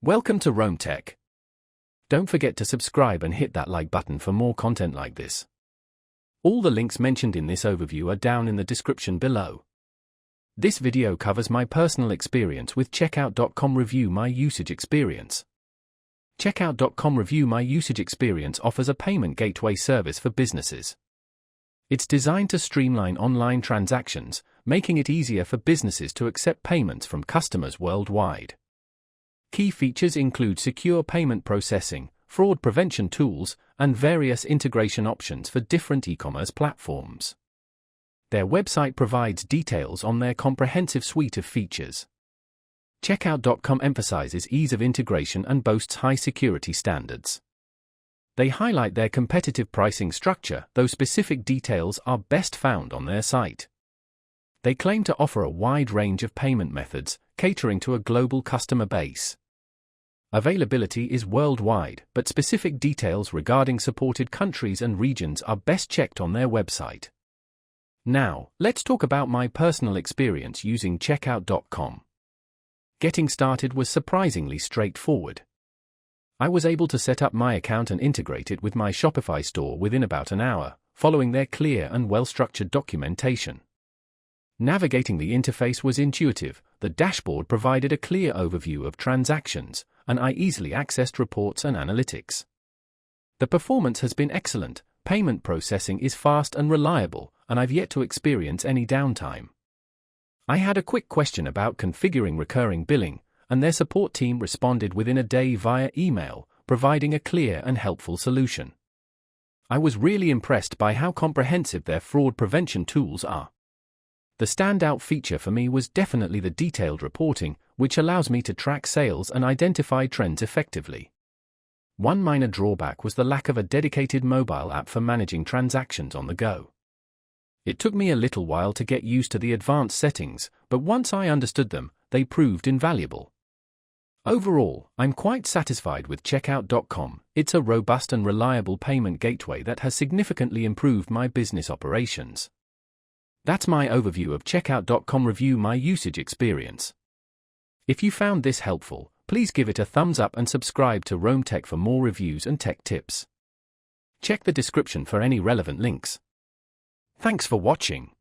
Welcome to Rome Tech. Don't forget to subscribe and hit that like button for more content like this. All the links mentioned in this overview are down in the description below. This video covers my personal experience with Checkout.com. Review my usage experience. Checkout.com Review my usage experience offers a payment gateway service for businesses. It's designed to streamline online transactions, making it easier for businesses to accept payments from customers worldwide. Key features include secure payment processing, fraud prevention tools, and various integration options for different e-commerce platforms. Their website provides details on their comprehensive suite of features. Checkout.com emphasizes ease of integration and boasts high security standards. They highlight their competitive pricing structure, though specific details are best found on their site. They claim to offer a wide range of payment methods, catering to a global customer base. Availability is worldwide, but specific details regarding supported countries and regions are best checked on their website. Now, let's talk about my personal experience using Checkout.com. Getting started was surprisingly straightforward. I was able to set up my account and integrate it with my Shopify store within about an hour, following their clear and well-structured documentation. Navigating the interface was intuitive. The dashboard provided a clear overview of transactions, and I easily accessed reports and analytics. The performance has been excellent, payment processing is fast and reliable, and I've yet to experience any downtime. I had a quick question about configuring recurring billing, and their support team responded within a day via email, providing a clear and helpful solution. I was really impressed by how comprehensive their fraud prevention tools are. The standout feature for me was definitely the detailed reporting, which allows me to track sales and identify trends effectively. One minor drawback was the lack of a dedicated mobile app for managing transactions on the go. It took me a little while to get used to the advanced settings, but once I understood them, they proved invaluable. Overall, I'm quite satisfied with Checkout.com. It's a robust and reliable payment gateway that has significantly improved my business operations. That's my overview of Checkout.com. Review my usage experience. If you found this helpful, please give it a thumbs up and subscribe to Rome Tech for more reviews and tech tips. Check the description for any relevant links. Thanks for watching.